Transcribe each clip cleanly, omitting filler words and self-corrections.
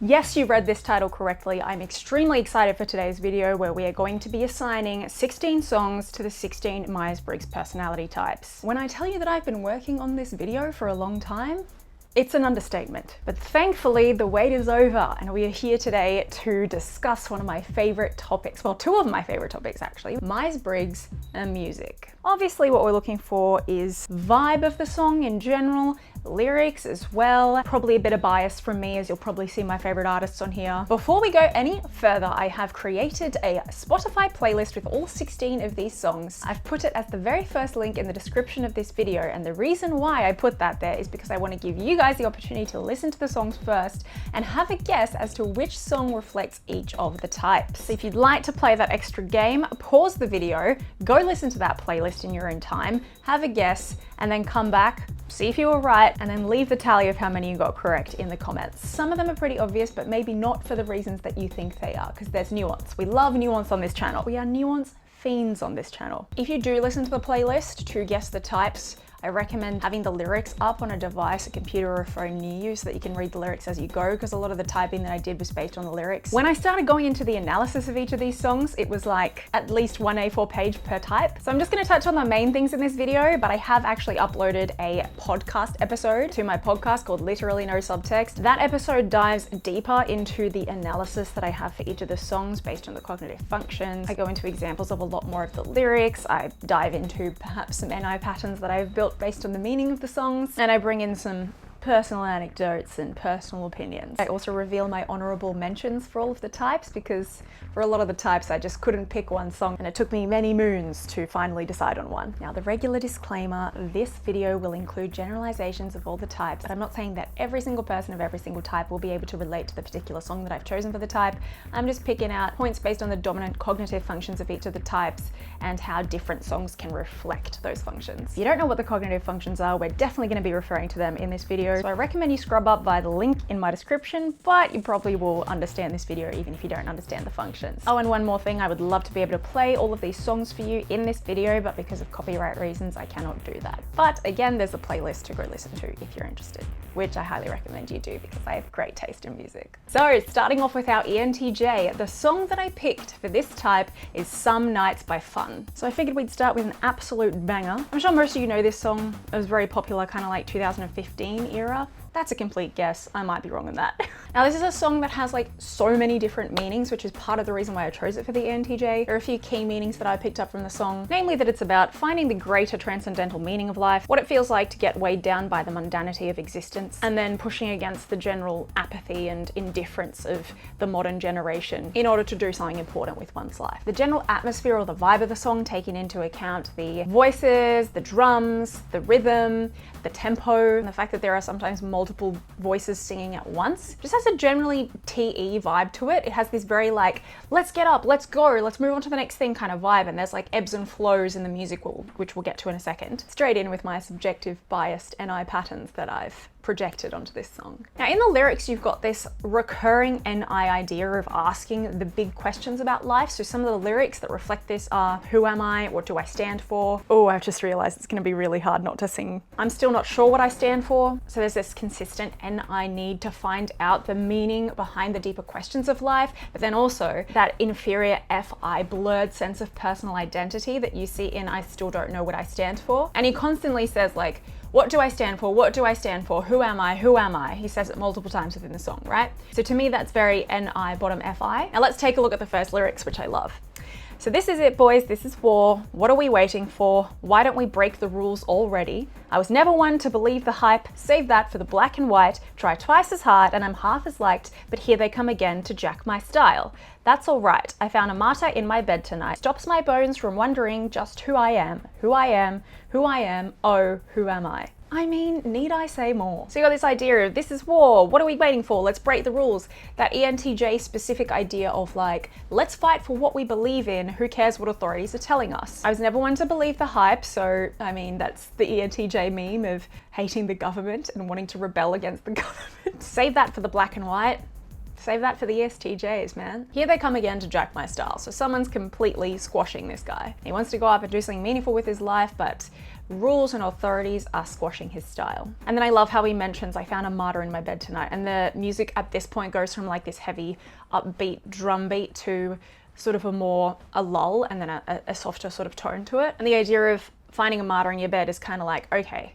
Yes, you read this title correctly. I'm extremely excited for today's video where we are going to be assigning 16 songs to the 16 Myers-Briggs personality types. When I tell you that I've been working on this video for a long time, it's an understatement. But thankfully, the wait is over and we are here today to discuss one of my favorite topics. Well, two of my favorite topics actually, Myers-Briggs and music. Obviously, what we're looking for is vibe of the song in general, lyrics as well, probably a bit of bias from me as you'll probably see my favorite artists on here. Before we go any further, I have created a Spotify playlist with all 16 of these songs. I've put it as the very first link in the description of this video, and the reason why I put that there is because I want to give you guys the opportunity to listen to the songs first and have a guess as to which song reflects each of the types. So if you'd like to play that extra game, pause the video, go listen to that playlist in your own time, have a guess, and then come back, see if you were right, and then leave the tally of how many you got correct in the comments. Some of them are pretty obvious, but maybe not for the reasons that you think they are, because there's nuance. We love nuance on this channel. We are nuance fiends on this channel. If you do listen to the playlist to guess the types, I recommend having the lyrics up on a device, a computer or a phone near you so that you can read the lyrics as you go, because a lot of the typing that I did was based on the lyrics. When I started going into the analysis of each of these songs, it was like at least one A4 page per type. So I'm just going to touch on the main things in this video, but I have actually uploaded a podcast episode to my podcast called Literally No Subtext. That episode dives deeper into the analysis that I have for each of the songs based on the cognitive functions. I go into examples of a lot more of the lyrics. I dive into perhaps some NI patterns that I've built based on the meaning of the songs, and I bring in some personal anecdotes and personal opinions. I also reveal my honorable mentions for all of the types, because for a lot of the types I just couldn't pick one song and it took me many moons to finally decide on one. Now, the regular disclaimer, this video will include generalizations of all the types, but I'm not saying that every single person of every single type will be able to relate to the particular song that I've chosen for the type. I'm just picking out points based on the dominant cognitive functions of each of the types and how different songs can reflect those functions. If you don't know what the cognitive functions are, we're definitely going to be referring to them in this video. So I recommend you scrub up via the link in my description, but you probably will understand this video even if you don't understand the functions. Oh, and one more thing, I would love to be able to play all of these songs for you in this video, but because of copyright reasons, I cannot do that. But again, there's a playlist to go listen to if you're interested, which I highly recommend you do because I have great taste in music. So starting off with our ENTJ, the song that I picked for this type is Some Nights by Fun. So I figured we'd start with an absolute banger. I'm sure most of you know this song. It was very popular kind of like 2015 era. That's a complete guess. I might be wrong on that. Now, this is a song that has like so many different meanings, which is part of the reason why I chose it for the ENTJ. There are a few key meanings that I picked up from the song, namely that it's about finding the greater transcendental meaning of life, what it feels like to get weighed down by the mundanity of existence, and then pushing against the general apathy and indifference of the modern generation in order to do something important with one's life. The general atmosphere or the vibe of the song, taking into account the voices, the drums, the rhythm, the tempo, and the fact that there are sometimes multiple voices singing at once, just has a generally TE vibe to it. It has this very like, let's get up, let's go, let's move on to the next thing kind of vibe, and there's like ebbs and flows in the music, which we'll get to in a second. Straight in with my subjective biased NI patterns that I've projected onto this song. Now, in the lyrics, you've got this recurring NI idea of asking the big questions about life. So some of the lyrics that reflect this are, who am I? What do I stand for? Oh, I've just realized it's going to be really hard not to sing. I'm still not sure what I stand for. So there's this consistent NI need to find out the meaning behind the deeper questions of life, but then also that inferior FI blurred sense of personal identity that you see in I still don't know what I stand for. And he constantly says like, what do I stand for? What do I stand for? Who am I? Who am I? He says it multiple times within the song, right? So to me, that's very NI bottom FI. Now let's take a look at the first lyrics, which I love. So this is it, boys, this is war. What are we waiting for? Why don't we break the rules already? I was never one to believe the hype. Save that for the black and white. Try twice as hard and I'm half as liked, but here they come again to jack my style. That's all right. I found a martyr in my bed tonight. Stops my bones from wondering just who I am, who I am, who I am, oh, who am I? I mean, need I say more? So you got this idea of this is war, what are we waiting for? Let's break the rules. That ENTJ specific idea of like, let's fight for what we believe in, who cares what authorities are telling us? I was never one to believe the hype, so I mean, that's the ENTJ meme of hating the government and wanting to rebel against the government. Save that for the black and white. Save that for the ESTJs, man. Here they come again to jack my style. So someone's completely squashing this guy. He wants to go up and do something meaningful with his life, but rules and authorities are squashing his style. And then I love how he mentions, I found a martyr in my bed tonight. And the music at this point goes from like this heavy upbeat drum beat to sort of a lull and then a softer sort of tone to it. And the idea of finding a martyr in your bed is kind of like, okay,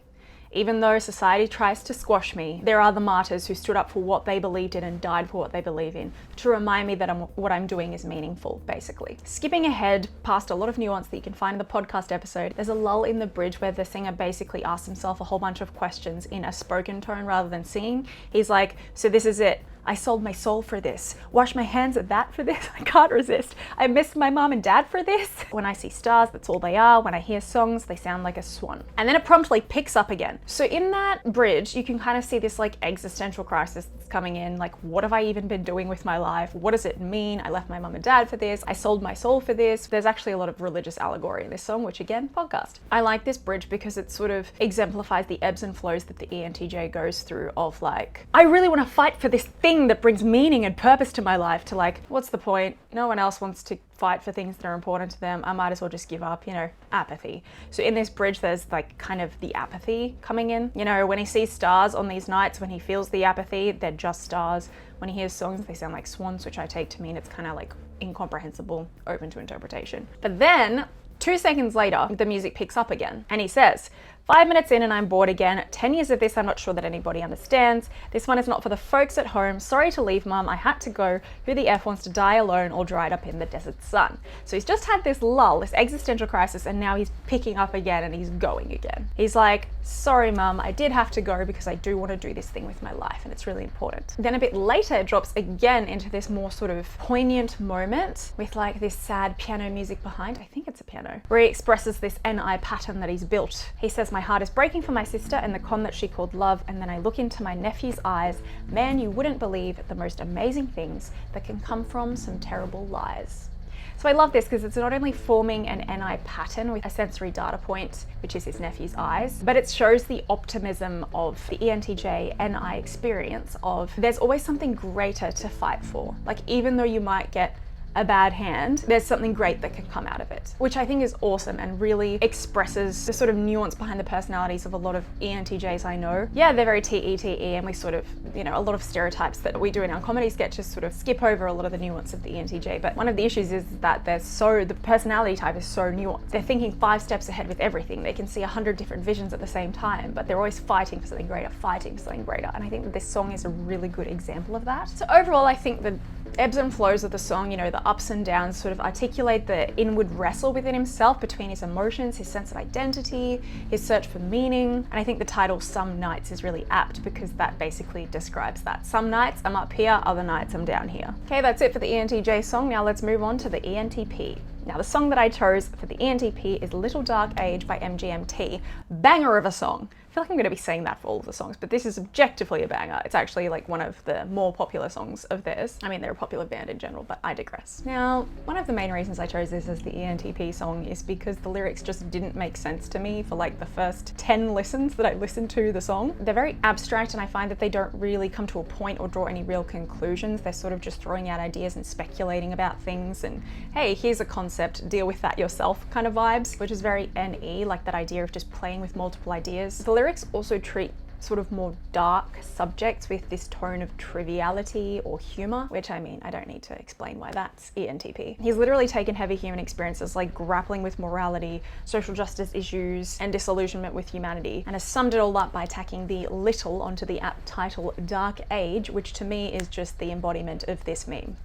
even though society tries to squash me, there are the martyrs who stood up for what they believed in and died for what they believe in, to remind me that what I'm doing is meaningful, basically. Skipping ahead past a lot of nuance that you can find in the podcast episode, there's a lull in the bridge where the singer basically asks himself a whole bunch of questions in a spoken tone rather than singing. He's like, so this is it. I sold my soul for this. Wash my hands at that for this. I can't resist. I missed my mom and dad for this. When I see stars, that's all they are. When I hear songs, they sound like a swan. And then it promptly picks up again. So in that bridge, you can kind of see this like existential crisis that's coming in. Like, what have I even been doing with my life? What does it mean? I left my mom and dad for this. I sold my soul for this. There's actually a lot of religious allegory in this song, which again, podcast. I like this bridge because it sort of exemplifies the ebbs and flows that the ENTJ goes through of like, I really want to fight for this thing that brings meaning and purpose to my life, to like, what's the point? No one else wants to fight for things that are important to them. I might as well just give up, you know, apathy. So in this bridge, there's like kind of the apathy coming in. You know, when he sees stars on these nights, when he feels the apathy, they're just stars. When he hears songs, they sound like swans, which I take to mean it's kind of like incomprehensible, open to interpretation. But then 2 seconds later, the music picks up again and he says, 5 minutes in and I'm bored again. 10 years of this, I'm not sure that anybody understands. This one is not for the folks at home. Sorry to leave, mum. I had to go. Who the F wants to die alone or dried up in the desert sun? So he's just had this lull, this existential crisis, and now he's picking up again and he's going again. He's like, sorry, mum, I did have to go because I do want to do this thing with my life and it's really important. Then a bit later, it drops again into this more sort of poignant moment with like this sad piano music behind. I think it's a piano, where he expresses this NI pattern that he's built. He says, my heart is breaking for my sister and the con that she called love, and then I look into my nephew's eyes. Man, you wouldn't believe the most amazing things that can come from some terrible lies. So I love this because it's not only forming an NI pattern with a sensory data point, which is his nephew's eyes, but it shows the optimism of the ENTJ NI experience of there's always something greater to fight for. Like, even though you might get a bad hand, there's something great that can come out of it, which I think is awesome and really expresses the sort of nuance behind the personalities of a lot of ENTJs I know. Yeah, they're very TETE, and we sort of, you know, a lot of stereotypes that we do in our comedy sketches sort of skip over a lot of the nuance of the ENTJ. But one of the issues is that the personality type is so nuanced. They're thinking 5 steps ahead with everything. They can see 100 different visions at the same time, but they're always fighting for something greater, fighting for something greater. And I think that this song is a really good example of that. So overall, I think the ebbs and flows of the song, you know, the ups and downs sort of articulate the inward wrestle within himself between his emotions, his sense of identity, his search for meaning. And I think the title Some Nights is really apt because that basically describes that. Some nights I'm up here, other nights I'm down here. Okay, that's it for the ENTJ song. Now let's move on to the ENTP. Now the song that I chose for the ENTP is Little Dark Age by MGMT. Banger of a song. I feel like I'm going to be saying that for all of the songs, but this is objectively a banger. It's actually like one of the more popular songs of theirs. I mean, they're a popular band in general, but I digress. Now, one of the main reasons I chose this as the ENTP song is because the lyrics just didn't make sense to me for like the first 10 listens that I listened to the song. They're very abstract, and I find that they don't really come to a point or draw any real conclusions. They're sort of just throwing out ideas and speculating about things and, hey, here's a concept, deal with that yourself kind of vibes, which is very NE, like that idea of just playing with multiple ideas. The lyrics also treat sort of more dark subjects with this tone of triviality or humor, which, I mean, I don't need to explain why that's ENTP. He's literally taken heavy human experiences like grappling with morality, social justice issues, and disillusionment with humanity, and has summed it all up by tacking the little onto the apt title Dark Age, which to me is just the embodiment of this meme.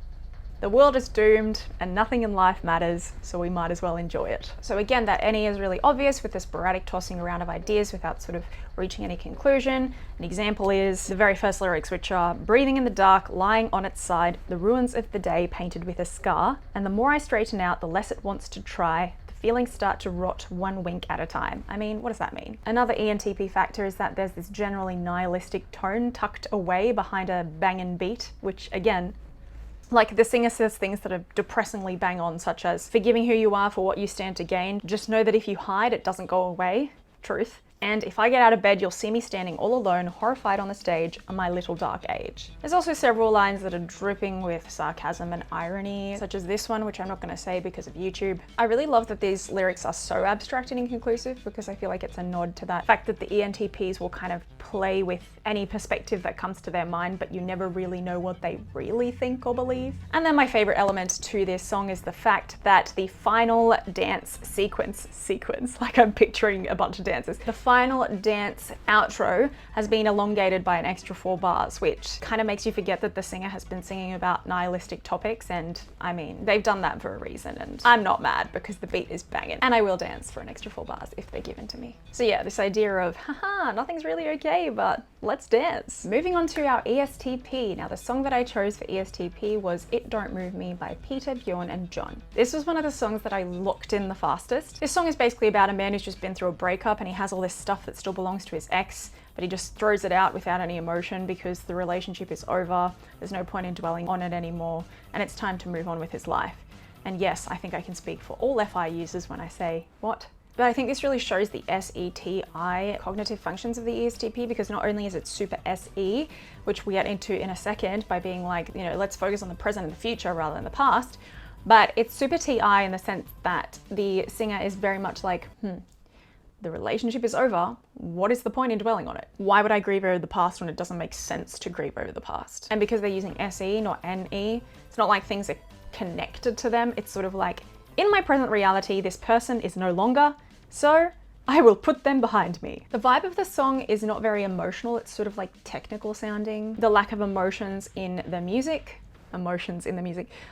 The world is doomed and nothing in life matters, so we might as well enjoy it. So again, that NE is really obvious with the sporadic tossing around of ideas without sort of reaching any conclusion. An example is the very first lyrics, which are breathing in the dark, lying on its side, the ruins of the day painted with a scar, and the more I straighten out, the less it wants to try. Feelings start to rot one wink at a time. I mean, what does that mean? Another ENTP factor is that there's this generally nihilistic tone tucked away behind a bangin' beat, which again, like the singer says things that are depressingly bang on, such as forgiving who you are for what you stand to gain. Just know that if you hide, it doesn't go away. Truth. And if I get out of bed, you'll see me standing all alone, horrified on the stage on my little dark age. There's also several lines that are dripping with sarcasm and irony, such as this one, which I'm not going to say because of YouTube. I really love that these lyrics are so abstract and inconclusive because I feel like it's a nod to that fact that the ENTPs will kind of play with any perspective that comes to their mind, but you never really know what they really think or believe. And then my favorite element to this song is the fact that the final dance sequence, like I'm picturing a bunch of dances, the final dance outro has been elongated by an extra 4 bars, which kind of makes you forget that the singer has been singing about nihilistic topics. And I mean, they've done that for a reason, and I'm not mad because the beat is banging and I will dance for an extra 4 bars if they're given to me. So yeah, this idea of, haha, nothing's really okay, but let's dance. Moving on to our ESTP. Now the song that I chose for ESTP was It Don't Move Me by Peter, Bjorn and John. This was one of the songs that I locked in the fastest. This song is basically about a man who's just been through a breakup and he has all this stuff that still belongs to his ex, but he just throws it out without any emotion because the relationship is over, there's no point in dwelling on it anymore, and it's time to move on with his life. And yes, I think I can speak for all FI users when I say, what? But I think this really shows the SETI cognitive functions of the ESTP, because not only is it super SE, which we get into in a second by being like, you know, let's focus on the present and the future rather than the past, but it's super TI in the sense that the singer is very much like, the relationship is over. What is the point in dwelling on it? Why would I grieve over the past when it doesn't make sense to grieve over the past? And because they're using SE, not NE, it's not like things are connected to them. It's sort of like, in my present reality, this person is no longer, so I will put them behind me. The vibe of the song is not very emotional. It's sort of like technical sounding. The lack of emotions in the music,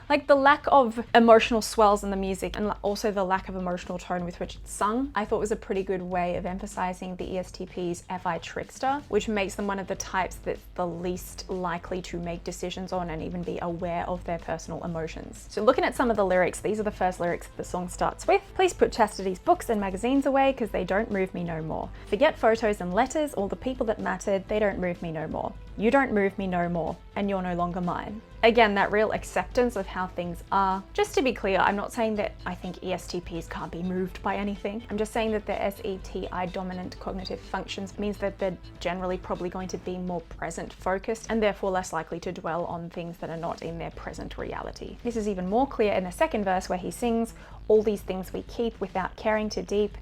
like the lack of emotional swells in the music, and also the lack of emotional tone with which it's sung, I thought was a pretty good way of emphasizing the ESTP's FI trickster, which makes them one of the types that's the least likely to make decisions on and even be aware of their personal emotions. So looking at some of the lyrics, these are the first lyrics that the song starts with. Please put Chastity's books and magazines away because they don't move me no more. Forget photos and letters, all the people that mattered, they don't move me no more. You don't move me no more, and you're no longer mine. Again, that real acceptance of how things are. Just to be clear, I'm not saying that I think ESTPs can't be moved by anything. I'm just saying that their SETI dominant cognitive functions means that they're generally probably going to be more present focused and therefore less likely to dwell on things that are not in their present reality. This is even more clear in the second verse where he sings, all these things we keep without caring too deep,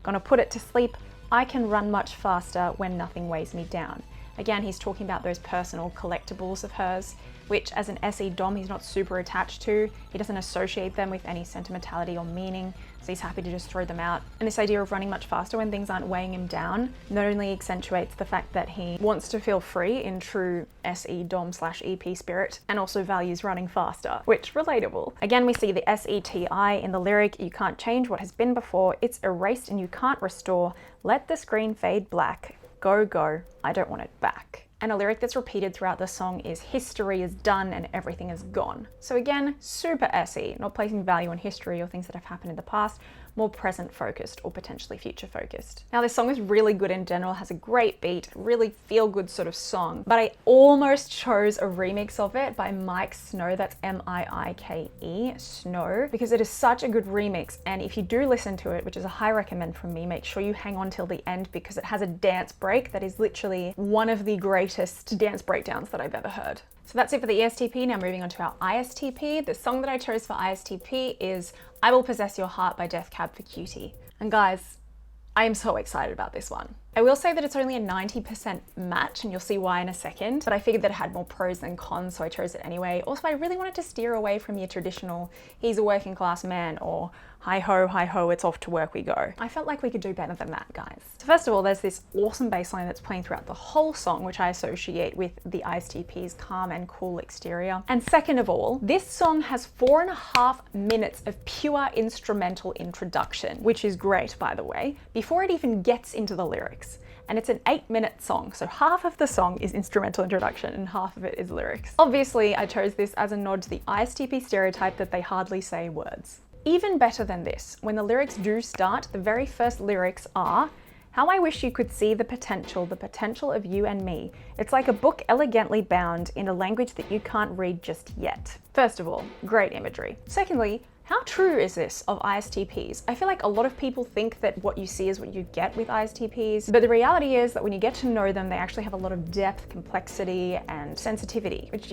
gonna put it to sleep. I can run much faster when nothing weighs me down. Again, he's talking about those personal collectibles of hers, which as an SE Dom, he's not super attached to. He doesn't associate them with any sentimentality or meaning, so he's happy to just throw them out. And this idea of running much faster when things aren't weighing him down not only accentuates the fact that he wants to feel free in true SE Dom / EP spirit, and also values running faster, which relatable. Again, we see the SETI in the lyric, you can't change what has been before, it's erased and you can't restore, let the screen fade black. Go, go, I don't want it back. And a lyric that's repeated throughout the song is history is done and everything is gone. So again, super SE, not placing value on history or things that have happened in the past, more present focused or potentially future focused. Now this song is really good in general, has a great beat, really feel good sort of song, but I almost chose a remix of it by Mike Snow, that's M-I-I-K-E, Snow, because it is such a good remix. And if you do listen to it, which is a high recommend from me, make sure you hang on till the end because it has a dance break that is literally one of the greatest dance breakdowns that I've ever heard. So that's it for the ESTP. Now moving on to our ISTP. The song that I chose for ISTP is I Will Possess Your Heart by Death Cab for Cutie. And guys, I am so excited about this one. I will say that it's only a 90% match, and you'll see why in a second, but I figured that it had more pros than cons, so I chose it anyway. Also, I really wanted to steer away from your traditional, he's a working class man, or hi ho, it's off to work we go. I felt like we could do better than that, guys. So first of all, there's this awesome bass line that's playing throughout the whole song, which I associate with the ISTP's calm and cool exterior. And second of all, this song has 4.5 minutes of pure instrumental introduction, which is great, by the way, before it even gets into the lyrics. And it's an 8-minute song, so half of the song is instrumental introduction and half of it is lyrics. Obviously, I chose this as a nod to the ISTP stereotype that they hardly say words. Even better than this, when the lyrics do start, the very first lyrics are, how I wish you could see the potential of you and me. It's like a book elegantly bound in a language that you can't read just yet. First of all, great imagery. Secondly, How true is this of ISTPs? I feel like a lot of people think that what you see is what you get with ISTPs, but the reality is that when you get to know them, they actually have a lot of depth, complexity, and sensitivity, which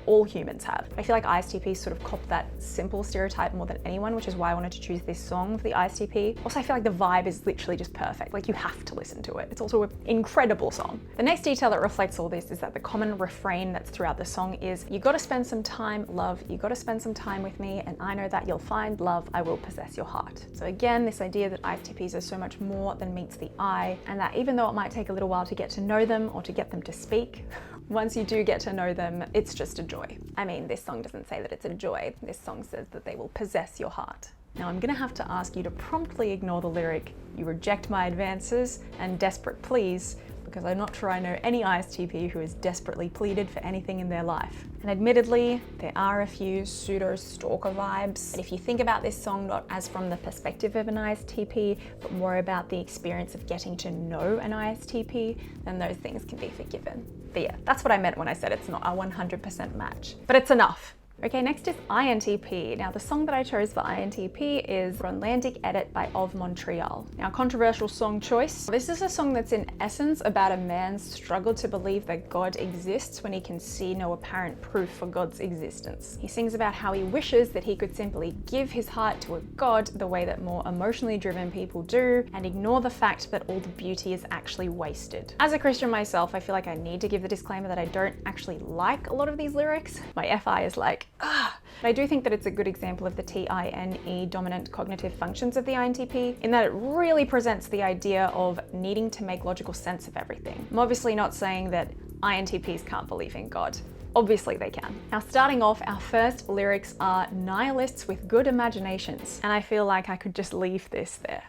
all humans have. I feel like ISTPs sort of cop that simple stereotype more than anyone, which is why I wanted to choose this song for the ISTP. Also, I feel like the vibe is literally just perfect. Like, you have to listen to it. It's also an incredible song. The next detail that reflects all this is that the common refrain that's throughout the song is, you gotta spend some time, love, you gotta spend some time with me, and I know that you'll find love, I will possess your heart. So again, this idea that ISTPs are so much more than meets the eye, and that even though it might take a little while to get to know them or to get them to speak, once you do get to know them, it's just a joy. I mean, this song doesn't say that it's a joy. This song says that they will possess your heart. Now, I'm gonna have to ask you to promptly ignore the lyric, you reject my advances and desperate pleas, because I'm not sure I know any ISTP who has desperately pleaded for anything in their life. And admittedly, there are a few pseudo-stalker vibes. But if you think about this song not as from the perspective of an ISTP, but more about the experience of getting to know an ISTP, then those things can be forgiven. But yeah, that's what I meant when I said it's not a 100% match. But it's enough. Okay, next is INTP. Now, the song that I chose for INTP is Romantic Edit by Of Montreal. Now, controversial song choice. This is a song that's in essence about a man's struggle to believe that God exists when he can see no apparent proof for God's existence. He sings about how he wishes that he could simply give his heart to a God the way that more emotionally driven people do, and ignore the fact that all the beauty is actually wasted. As a Christian myself, I feel like I need to give the disclaimer that I don't actually like a lot of these lyrics. My FI is like, but I do think that it's a good example of the TINE dominant cognitive functions of the INTP, in that it really presents the idea of needing to make logical sense of everything. I'm obviously not saying that INTPs can't believe in God. Obviously they can. Now, starting off, our first lyrics are nihilists with good imaginations, and I feel like I could just leave this there.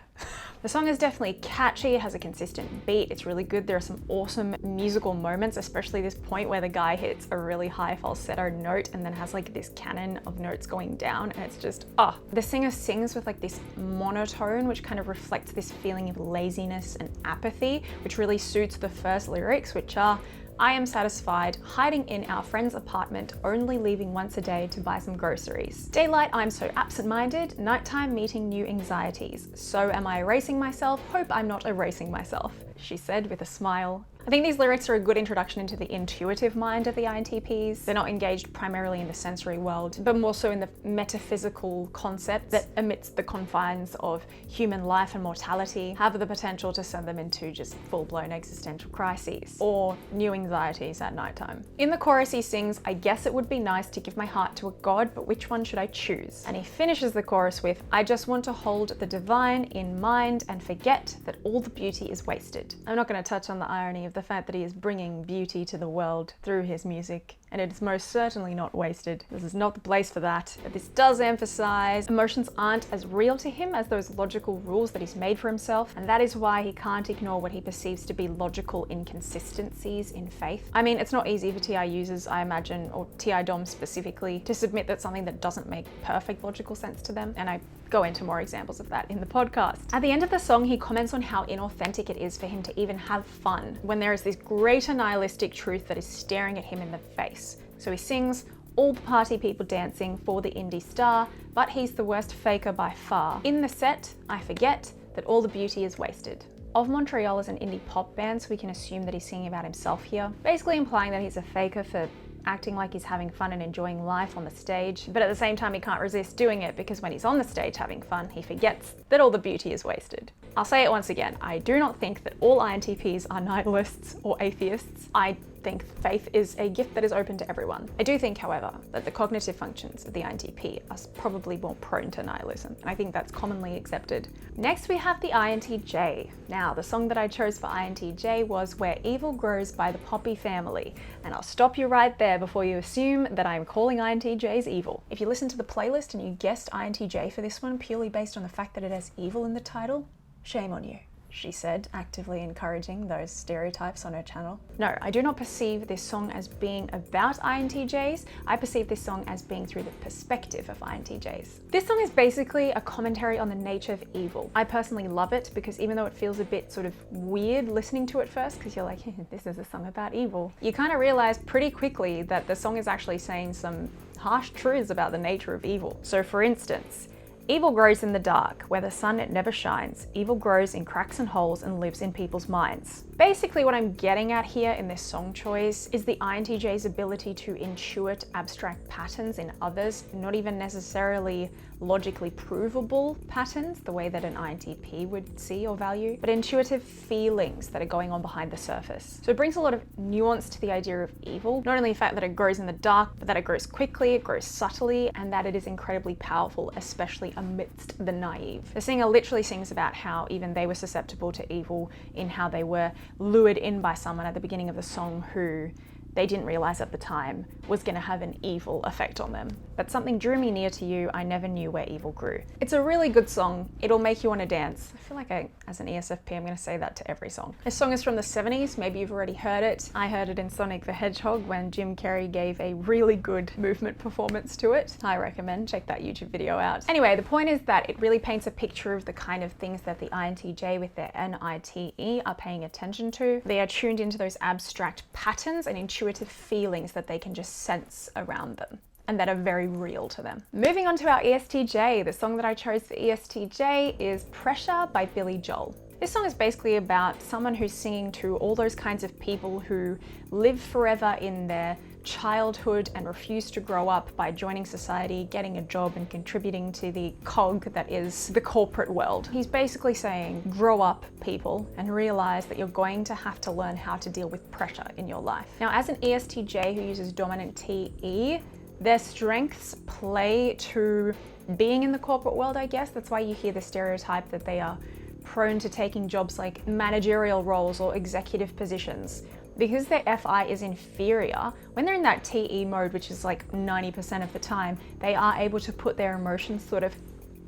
The song is definitely catchy, it has a consistent beat, it's really good. There are some awesome musical moments, especially this point where the guy hits a really high falsetto note and then has like this canon of notes going down, and it's just, The singer sings with like this monotone, which kind of reflects this feeling of laziness and apathy, which really suits the first lyrics, which are, I am satisfied, hiding in our friend's apartment, only leaving once a day to buy some groceries. Daylight, I'm so absent-minded, nighttime meeting new anxieties. So am I erasing myself? Hope I'm not erasing myself, she said with a smile. I think these lyrics are a good introduction into the intuitive mind of the INTPs. They're not engaged primarily in the sensory world, but more so in the metaphysical concept that amidst the confines of human life and mortality have the potential to send them into just full-blown existential crises or new anxieties at nighttime. In the chorus he sings, I guess it would be nice to give my heart to a God, but which one should I choose? And he finishes the chorus with, I just want to hold the divine in mind and forget that all the beauty is wasted. I'm not going to touch on the irony of the fact that he is bringing beauty to the world through his music, and it is most certainly not wasted. This is not the place for that. But this does emphasize emotions aren't as real to him as those logical rules that he's made for himself, and that is why he can't ignore what he perceives to be logical inconsistencies in faith. I mean, it's not easy for TI users, I imagine, or TI DOMs specifically, to submit that something that doesn't make perfect logical sense to them, and I go into more examples of that in the podcast. At the end of the song, he comments on how inauthentic it is for him to even have fun when there is this greater nihilistic truth that is staring at him in the face. So he sings, all the party people dancing for the indie star, but he's the worst faker by far. In the set, I forget that all the beauty is wasted. Of Montreal is an indie pop band, so we can assume that he's singing about himself here, basically implying that he's a faker for acting like he's having fun and enjoying life on the stage, but at the same time he can't resist doing it because when he's on the stage having fun, he forgets that all the beauty is wasted. I'll say it once again, I do not think that all INTPs are nihilists or atheists. I think faith is a gift that is open to everyone. I do think, however, that the cognitive functions of the INTP are probably more prone to nihilism, and I think that's commonly accepted. Next, we have the INTJ. Now, the song that I chose for INTJ was Where Evil Grows by the Poppy Family, and I'll stop you right there before you assume that I'm calling INTJs evil. If you listen to the playlist and you guessed INTJ for this one purely based on the fact that it has evil in the title, shame on you, she said, actively encouraging those stereotypes on her channel. No, I do not perceive this song as being about INTJs. I perceive this song as being through the perspective of INTJs. This song is basically a commentary on the nature of evil. I personally love it because even though it feels a bit sort of weird listening to it first, because you're like, this is a song about evil, you kind of realize pretty quickly that the song is actually saying some harsh truths about the nature of evil. So for instance, evil grows in the dark, where the sun never shines. Evil grows in cracks and holes and lives in people's minds. Basically what I'm getting at here in this song choice is the INTJ's ability to intuit abstract patterns in others, not even necessarily logically provable patterns, the way that an INTP would see or value, but intuitive feelings that are going on behind the surface. So it brings a lot of nuance to the idea of evil, not only the fact that it grows in the dark, but that it grows quickly, it grows subtly, and that it is incredibly powerful, especially amidst the naive. The singer literally sings about how even they were susceptible to evil in how they were lured in by someone at the beginning of the song who they didn't realize at the time was going to have an evil effect on them. But something drew me near to you, I never knew where evil grew. It's a really good song. It'll make you want to dance. I feel like as an ESFP, I'm going to say that to every song. This song is from the 70s. Maybe you've already heard it. I heard it in Sonic the Hedgehog when Jim Carrey gave a really good movement performance to it. I recommend. Check that YouTube video out. Anyway, the point is that it really paints a picture of the kind of things that the INTJ with their NITE are paying attention to. They are tuned into those abstract patterns and intuitive feelings that they can just sense around them and that are very real to them. Moving on to our ESTJ, the song that I chose for ESTJ is Pressure by Billy Joel. This song is basically about someone who's singing to all those kinds of people who live forever in their childhood and refuse to grow up by joining society, getting a job and contributing to the cog that is the corporate world. He's basically saying, grow up people and realize that you're going to have to learn how to deal with pressure in your life. Now, as an ESTJ who uses dominant TE, their strengths play to being in the corporate world, I guess. That's why you hear the stereotype that they are prone to taking jobs like managerial roles or executive positions. Because their FI is inferior, when they're in that TE mode, which is like 90% of the time, they are able to put their emotions sort of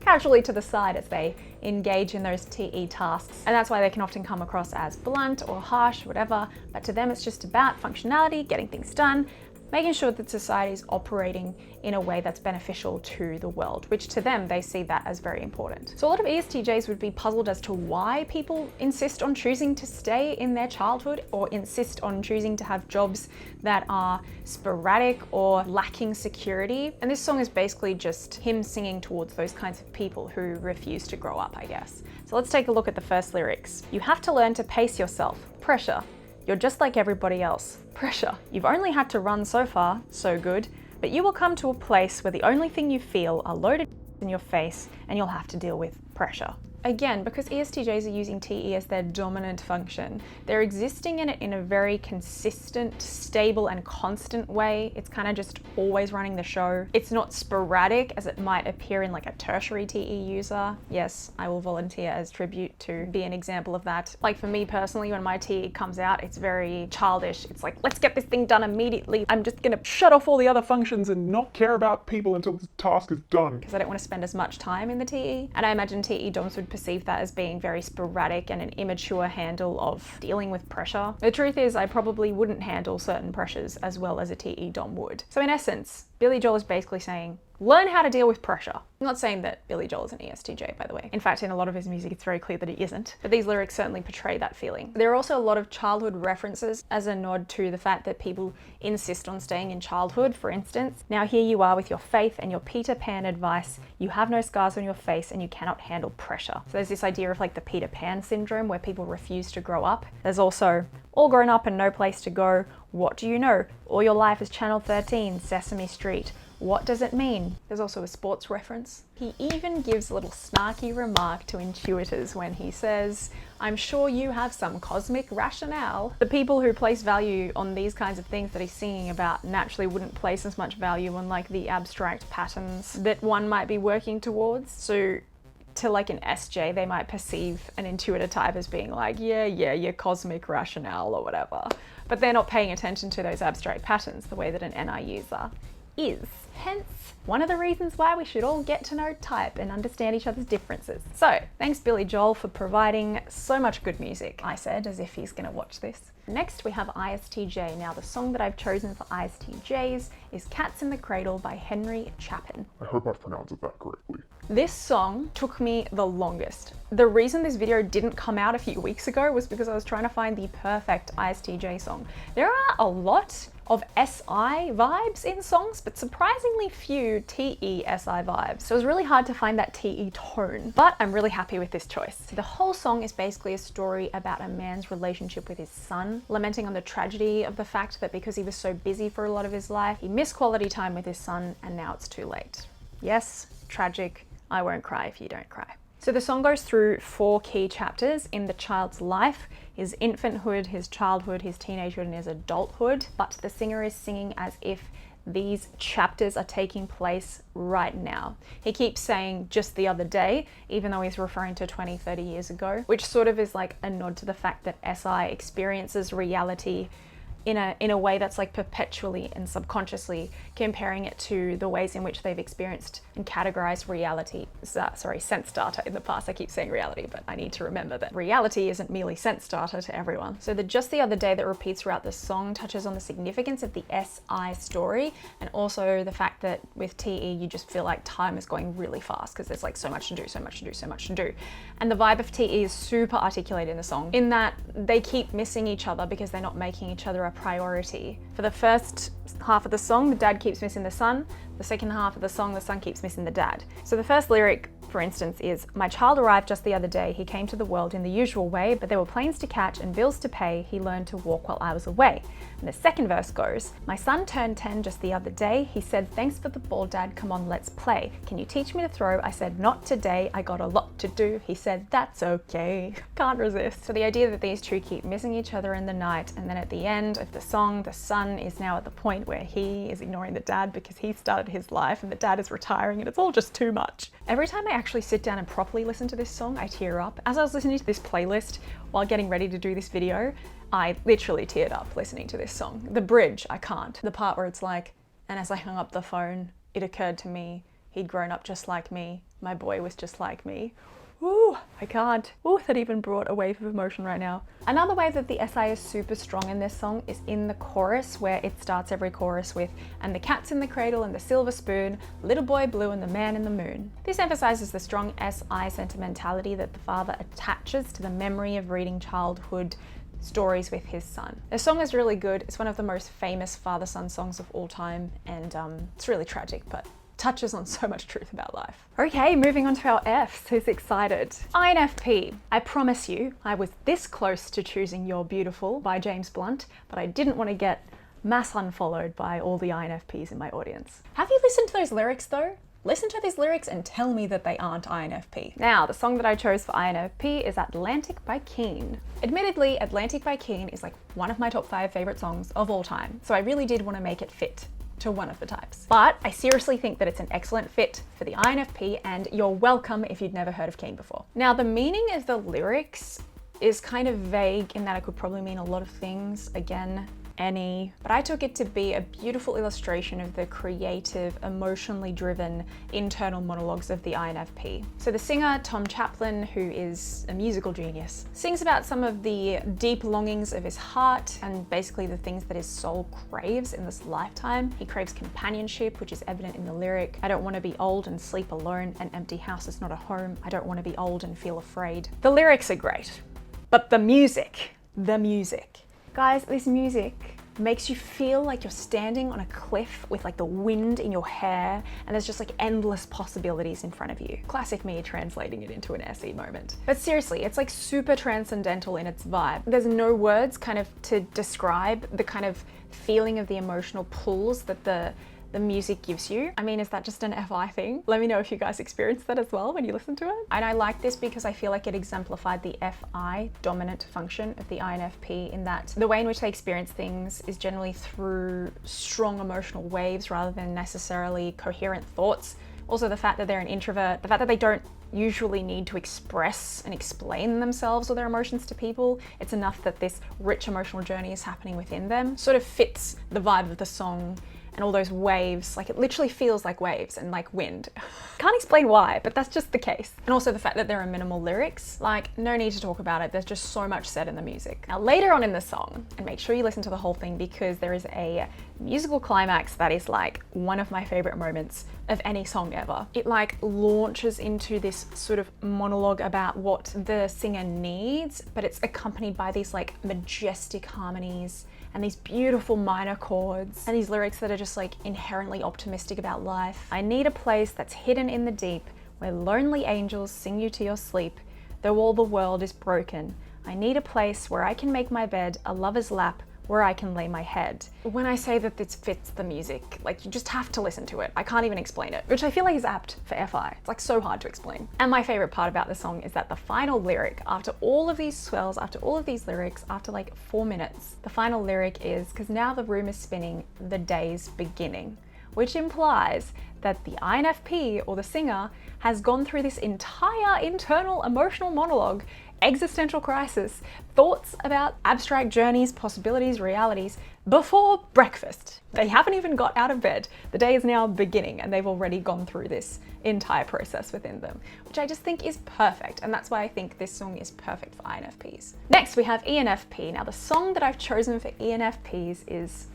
casually to the side as they engage in those TE tasks. And that's why they can often come across as blunt or harsh, whatever, but to them it's just about functionality, getting things done, making sure that society is operating in a way that's beneficial to the world, which to them, they see that as very important. So a lot of ESTJs would be puzzled as to why people insist on choosing to stay in their childhood or insist on choosing to have jobs that are sporadic or lacking security. And this song is basically just him singing towards those kinds of people who refuse to grow up, I guess. So let's take a look at the first lyrics. You have to learn to pace yourself. Pressure. You're just like everybody else. Pressure. You've only had to run so far, so good, but you will come to a place where the only thing you feel are loaded in your face and you'll have to deal with pressure. Again, because ESTJs are using TE as their dominant function, they're existing in it in a very consistent, stable, and constant way. It's kind of just always running the show. It's not sporadic as it might appear in like a tertiary TE user. Yes, I will volunteer as tribute to be an example of that. Like for me personally, when my TE comes out, it's very childish. It's like, let's get this thing done immediately. I'm just gonna shut off all the other functions and not care about people until the task is done. Because I don't want to spend as much time in the TE. And I imagine TE DOMs would perceive that as being very sporadic and an immature handle of dealing with pressure. The truth is I probably wouldn't handle certain pressures as well as a TE DOM would. So in essence, Billy Joel is basically saying, learn how to deal with pressure. I'm not saying that Billy Joel is an ESTJ, by the way. In fact, in a lot of his music, it's very clear that he isn't, but these lyrics certainly portray that feeling. There are also a lot of childhood references as a nod to the fact that people insist on staying in childhood. For instance, now here you are with your faith and your Peter Pan advice. You have no scars on your face and you cannot handle pressure. So there's this idea of like the Peter Pan syndrome where people refuse to grow up. There's also all grown up and no place to go. What do you know? All your life is Channel 13, Sesame Street. What does it mean? There's also a sports reference. He even gives a little snarky remark to intuitors when he says, I'm sure you have some cosmic rationale. The people who place value on these kinds of things that he's singing about naturally wouldn't place as much value on like the abstract patterns that one might be working towards. So to like an SJ, they might perceive an intuitor type as being like, yeah, your cosmic rationale or whatever. But they're not paying attention to those abstract patterns the way that an NI user is. Hence, one of the reasons why we should all get to know type and understand each other's differences. So, thanks Billy Joel for providing so much good music, I said, as if he's gonna watch this. Next, we have ISTJ. Now, the song that I've chosen for ISTJs is Cats in the Cradle by Henry Chapin. I hope I pronounced that correctly. This song took me the longest. The reason this video didn't come out a few weeks ago was because I was trying to find the perfect ISTJ song. There are a lot of SI vibes in songs, but surprisingly few TE SI vibes. So it was really hard to find that TE tone, but I'm really happy with this choice. So the whole song is basically a story about a man's relationship with his son, lamenting on the tragedy of the fact that because he was so busy for a lot of his life, he missed quality time with his son, and now it's too late. Yes, tragic. I won't cry if you don't cry. So the song goes through 4 key chapters in the child's life: his infanthood, his childhood, his teenagehood, and his adulthood. But the singer is singing as if these chapters are taking place right now. He keeps saying just the other day, even though he's referring to 20, 30 years ago, which sort of is like a nod to the fact that SI experiences reality in a way that's like perpetually and subconsciously comparing it to the ways in which they've experienced and categorized reality. Sense data in the past. I keep saying reality, but I need to remember that reality isn't merely sense data to everyone. So the just the other day that repeats throughout the song touches on the significance of the SI story, and also the fact that with TE you just feel like time is going really fast because there's like so much to do, so much to do, so much to do. And the vibe of TE is super articulated in the song, in that they keep missing each other because they're not making each other a priority. For the first half of the song, the dad keeps missing the son. The second half of the song, the son keeps missing the dad. So the first lyric, for instance, is, "My child arrived just the other day. He came to the world in the usual way, but there were planes to catch and bills to pay. He learned to walk while I was away." And the second verse goes, "My son turned 10 just the other day. He said, 'Thanks for the ball, Dad. Come on, let's play. Can you teach me to throw?' I said, 'Not today. I got a lot to do.' He said, 'That's okay.'" Can't resist. So the idea that these two keep missing each other in the night, and then at the end of the song, the son is now at the point where he is ignoring the dad because he started his life and the dad is retiring, and it's all just too much. Every time I actually sit down and properly listen to this song, I tear up. As I was listening to this playlist while getting ready to do this video, I literally teared up listening to this song. The bridge, I can't. The part where it's like, "And as I hung up the phone, it occurred to me, he'd grown up just like me. My boy was just like me." Ooh, I can't. Ooh, that even brought a wave of emotion right now. Another way that the SI is super strong in this song is in the chorus, where it starts every chorus with, "And the cat's in the cradle and the silver spoon, little boy blue and the man in the moon." This emphasizes the strong SI sentimentality that the father attaches to the memory of reading childhood stories with his son. The song is really good. It's one of the most famous father-son songs of all time, and it's really tragic, but touches on so much truth about life. Okay, moving on to our Fs. Who's excited? INFP. I promise you, I was this close to choosing You're Beautiful by James Blunt, but I didn't want to get mass unfollowed by all the INFPs in my audience. Have you listened to those lyrics though? Listen to these lyrics and tell me that they aren't INFP. Now, the song that I chose for INFP is Atlantic by Keane. Admittedly, Atlantic by Keane is like one of my top 5 favorite songs of all time, so I really did want to make it fit to one of the types. But I seriously think that it's an excellent fit for the INFP, and you're welcome if you'd never heard of Keane before. Now, the meaning of the lyrics is kind of vague in that it could probably mean a lot of things. Again, but I took it to be a beautiful illustration of the creative, emotionally driven internal monologues of the INFP. So the singer, Tom Chaplin, who is a musical genius, sings about some of the deep longings of his heart and basically the things that his soul craves in this lifetime. He craves companionship, which is evident in the lyric, "I don't want to be old and sleep alone. An empty house is not a home. I don't want to be old and feel afraid." The lyrics are great, but the music. Guys, this music makes you feel like you're standing on a cliff with like the wind in your hair, and there's just like endless possibilities in front of you. Classic me translating it into an SE moment. But seriously, it's like super transcendental in its vibe. There's no words kind of to describe the kind of feeling of the emotional pulls that the music gives you. I mean, is that just an FI thing? Let me know if you guys experienced that as well when you listen to it. And I like this because I feel like it exemplified the FI dominant function of the INFP, in that the way in which they experience things is generally through strong emotional waves rather than necessarily coherent thoughts. Also, the fact that they're an introvert, the fact that they don't usually need to express and explain themselves or their emotions to people. It's enough that this rich emotional journey is happening within them. Sort of fits the vibe of the song and all those waves. Like, it literally feels like waves and like wind. Can't explain why, but that's just the case. And also the fact that there are minimal lyrics, like, no need to talk about it. There's just so much said in the music. Now, later on in the song, and make sure you listen to the whole thing because there is a musical climax that is like one of my favorite moments of any song ever. It like launches into this sort of monologue about what the singer needs, but it's accompanied by these like majestic harmonies and these beautiful minor chords and these lyrics that are just like inherently optimistic about life. I need a place that's hidden in the deep where lonely angels sing you to your sleep, though all the world is broken. I need a place where I can make my bed, a lover's lap, where I can lay my head. When I say that this fits the music, like you just have to listen to it. I can't even explain it, which I feel like is apt for FI. It's like so hard to explain. And my favorite part about the song is that the final lyric, after all of these swells, after all of these lyrics, after like 4 minutes, the final lyric is, "'Cause now the room is spinning, the day's beginning," which implies that the INFP, or the singer, has gone through this entire internal emotional monologue, existential crisis, thoughts about abstract journeys, possibilities, realities, before breakfast. They haven't even got out of bed. The day is now beginning and they've already gone through this entire process within them, which I just think is perfect. And that's why I think this song is perfect for INFPs. Next, we have ENFP. Now, the song that I've chosen for ENFPs is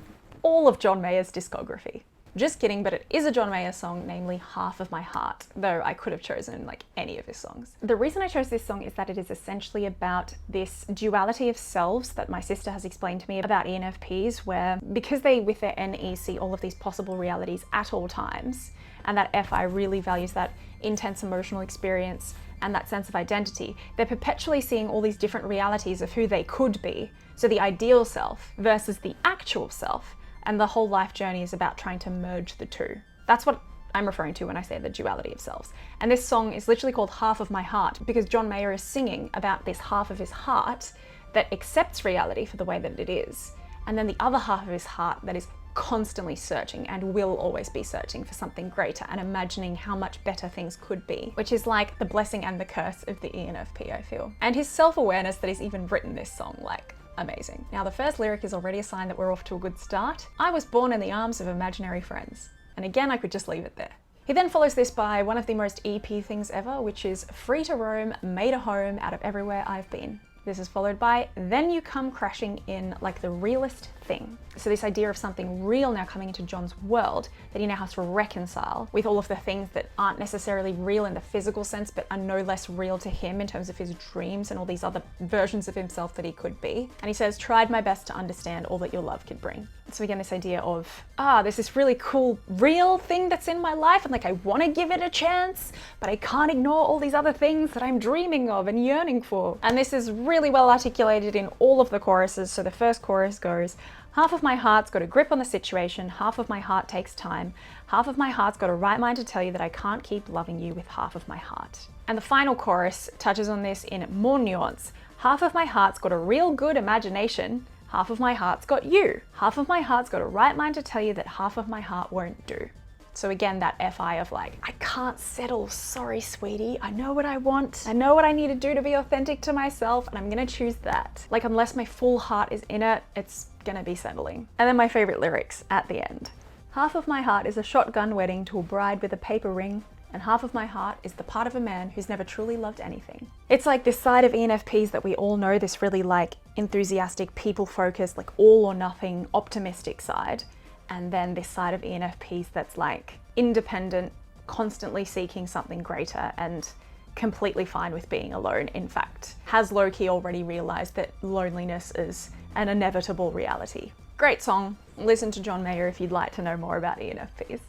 all of John Mayer's discography. Just kidding, but it is a John Mayer song, namely Half of My Heart, though I could have chosen like any of his songs. The reason I chose this song is that it is essentially about this duality of selves that my sister has explained to me about ENFPs, where because they, with their NE, see all of these possible realities at all times, and that FI really values that intense emotional experience and that sense of identity, they're perpetually seeing all these different realities of who they could be. So the ideal self versus the actual self. And the whole life journey is about trying to merge the two. That's what I'm referring to when I say the duality of selves. And this song is literally called Half of My Heart because John Mayer is singing about this half of his heart that accepts reality for the way that it is. And then the other half of his heart that is constantly searching and will always be searching for something greater and imagining how much better things could be, which is like the blessing and the curse of the ENFP, I feel. And his self-awareness that he's even written this song, like, amazing. Now, the first lyric is already a sign that we're off to a good start. I was born in the arms of imaginary friends. And again, I could just leave it there. He then follows this by one of the most EP things ever, which is free to roam, made a home out of everywhere I've been. This is followed by, then you come crashing in like the realest thing. So this idea of something real now coming into John's world that he now has to reconcile with all of the things that aren't necessarily real in the physical sense, but are no less real to him in terms of his dreams and all these other versions of himself that he could be. And he says, tried my best to understand all that your love could bring. So again, this idea of, there's this really cool, real thing that's in my life and like I want to give it a chance, but I can't ignore all these other things that I'm dreaming of and yearning for. And this is really well articulated in all of the choruses. So the first chorus goes, half of my heart's got a grip on the situation, half of my heart takes time, half of my heart's got a right mind to tell you that I can't keep loving you with half of my heart. And the final chorus touches on this in more nuance. Half of my heart's got a real good imagination, half of my heart's got you. Half of my heart's got a right mind to tell you that half of my heart won't do. So again, that FI of like, I can't settle, sorry sweetie, I know what I want, I know what I need to do to be authentic to myself, and I'm gonna choose that. Like, unless my full heart is in it, it's gonna be settling. And then my favorite lyrics at the end. Half of my heart is a shotgun wedding to a bride with a paper ring, and half of my heart is the part of a man who's never truly loved anything. It's like this side of ENFPs that we all know, this really like enthusiastic, people-focused, like all or nothing, optimistic side. And then this side of ENFPs that's like independent, constantly seeking something greater and completely fine with being alone. In fact, has low-key already realized that loneliness is an inevitable reality. Great song. Listen to John Mayer if you'd like to know more about ENFPs.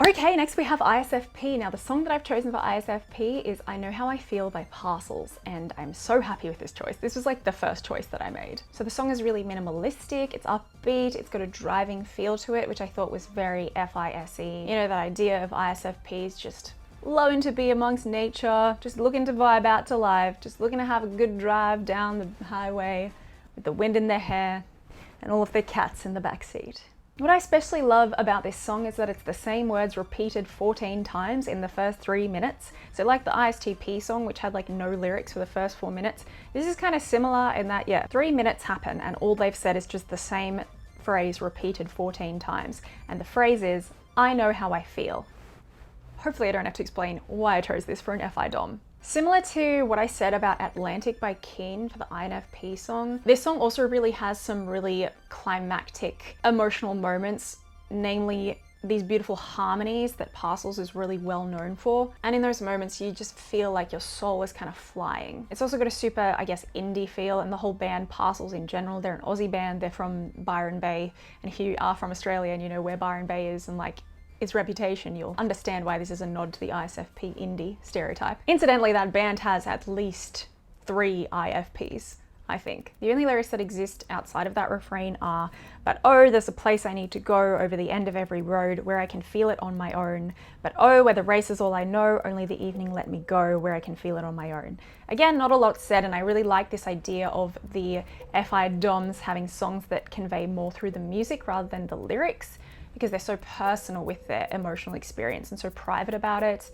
Okay, next we have ISFP. Now the song that I've chosen for ISFP is I Know How I Feel by Parcels, and I'm so happy with this choice. This was like the first choice that I made. So the song is really minimalistic, it's upbeat, it's got a driving feel to it, which I thought was very FISE. You know, that idea of ISFPs just loving to be amongst nature, just looking to vibe out to life, just looking to have a good drive down the highway with the wind in their hair and all of their cats in the backseat. What I especially love about this song is that it's the same words repeated 14 times in the first 3 minutes. So like the ISTP song, which had like no lyrics for the first 4 minutes, this is kind of similar in that, yeah, 3 minutes happen and all they've said is just the same phrase repeated 14 times. And the phrase is, I know how I feel. Hopefully I don't have to explain why I chose this for an FI Dom. Similar to what I said about Atlantic by Keen for the INFP song, this song also really has some really climactic emotional moments, namely these beautiful harmonies that Parcels is really well known for. And in those moments, you just feel like your soul is kind of flying. It's also got a super, I guess, indie feel, and the whole band Parcels in general, they're an Aussie band, they're from Byron Bay. And if you are from Australia and you know where Byron Bay is and like its reputation, you'll understand why this is a nod to the ISFP indie stereotype. Incidentally, that band has at least 3 IFPs, I think. The only lyrics that exist outside of that refrain are, "But oh, there's a place I need to go over the end of every road where I can feel it on my own. But oh, where the race is all I know, only the evening let me go where I can feel it on my own." Again, not a lot said, and I really like this idea of the FI DOMs having songs that convey more through the music rather than the lyrics, because they're so personal with their emotional experience and so private about it.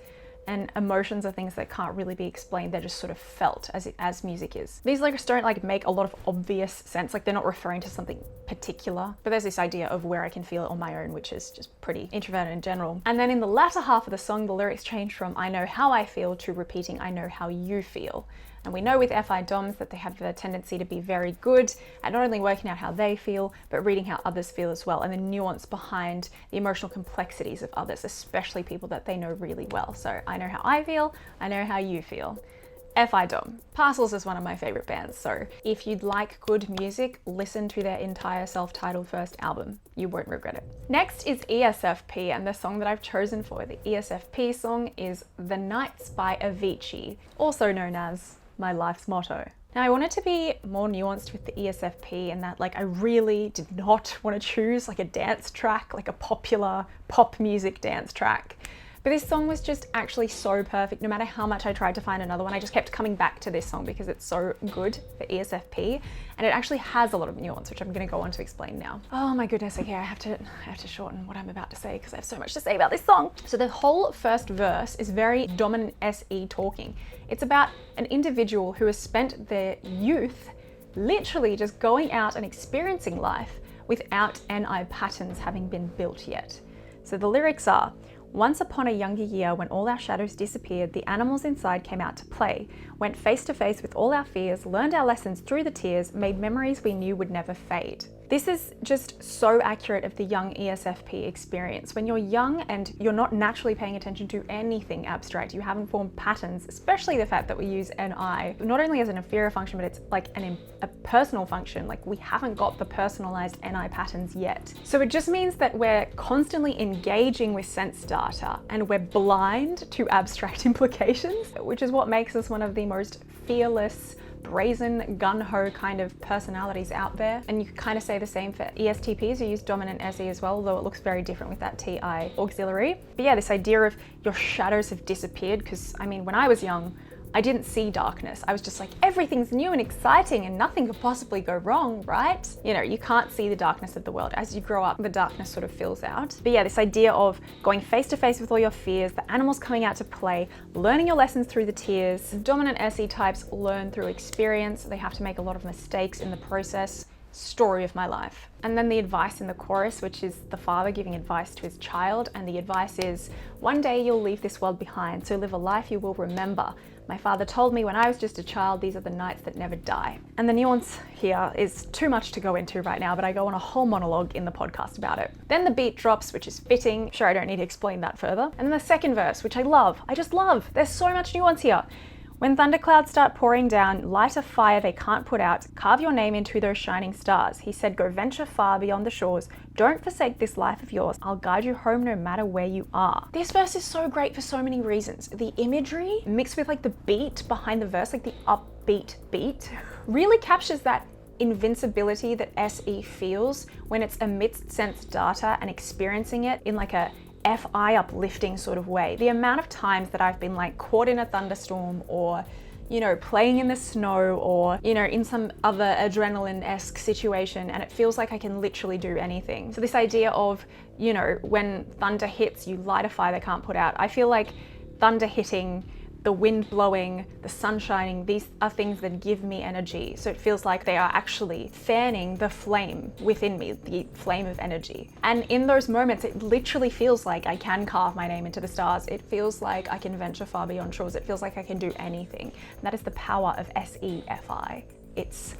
And emotions are things that can't really be explained, they're just sort of felt as music is. These lyrics don't like make a lot of obvious sense, like they're not referring to something particular, but there's this idea of where I can feel it on my own, which is just pretty introverted in general. And then in the latter half of the song, the lyrics change from "I know how I feel" to repeating "I know how you feel." And we know with FI DOMs that they have a tendency to be very good at not only working out how they feel, but reading how others feel as well, and the nuance behind the emotional complexities of others, especially people that they know really well. So I know how I feel, I know how you feel. FI DOM. Parcels is one of my favorite bands, so if you'd like good music, listen to their entire self-titled first album. You won't regret it. Next is ESFP, and the song that I've chosen for the ESFP song is "The Nights" by Avicii, also known as my life's motto. Now, I wanted to be more nuanced with the ESFP in that, like, I really did not want to choose like a dance track, like a popular pop music dance track. But this song was just actually so perfect. No matter how much I tried to find another one, I just kept coming back to this song because it's so good for ESFP. And it actually has a lot of nuance, which I'm gonna go on to explain now. Oh my goodness, okay, I have to shorten what I'm about to say because I have so much to say about this song. So the whole first verse is very dominant SE talking. It's about an individual who has spent their youth literally just going out and experiencing life without NI patterns having been built yet. So the lyrics are, "Once upon a younger year, when all our shadows disappeared, the animals inside came out to play, went face to face with all our fears, learned our lessons through the tears, made memories we knew would never fade." This is just so accurate of the young ESFP experience. When you're young and you're not naturally paying attention to anything abstract, you haven't formed patterns, especially the fact that we use NI, not only as an inferior function, but it's like a personal function. Like, we haven't got the personalized NI patterns yet. So it just means that we're constantly engaging with sense data and we're blind to abstract implications, which is what makes us one of the most fearless, brazen, gun-ho kind of personalities out there. And you could kind of say the same for ESTPs who use dominant SE as well, although it looks very different with that TI auxiliary. But yeah, this idea of your shadows have disappeared, because I mean, when I was young, I didn't see darkness. I was just like, everything's new and exciting and nothing could possibly go wrong, right? You know, you can't see the darkness of the world. As you grow up, the darkness sort of fills out. But yeah, this idea of going face to face with all your fears, the animals coming out to play, learning your lessons through the tears. Dominant SE types learn through experience. They have to make a lot of mistakes in the process. Story of my life. And then the advice in the chorus, which is the father giving advice to his child. And the advice is, "One day you'll leave this world behind, so live a life you will remember. My father told me when I was just a child, these are the nights that never die." And the nuance here is too much to go into right now, but I go on a whole monologue in the podcast about it. Then the beat drops, which is fitting. Sure, I don't need to explain that further. And then the second verse, which I love. I just love. There's so much nuance here. "When thunderclouds start pouring down, light a fire they can't put out, carve your name into those shining stars. He said, go venture far beyond the shores. Don't forsake this life of yours. I'll guide you home no matter where you are." This verse is so great for so many reasons. The imagery mixed with like the beat behind the verse, like the upbeat beat, really captures that invincibility that SE feels when it's amidst sense data and experiencing it in like a FI uplifting sort of way. The amount of times that I've been like caught in a thunderstorm, or, you know, playing in the snow, or, you know, in some other adrenaline-esque situation, and it feels like I can literally do anything. So this idea of, you know, when thunder hits, you light a fire they can't put out. I feel like thunder hitting, the wind blowing, the sun shining, these are things that give me energy. So it feels like they are actually fanning the flame within me, the flame of energy. And in those moments, it literally feels like I can carve my name into the stars. It feels like I can venture far beyond shores. It feels like I can do anything. And that is the power of SEFI. It's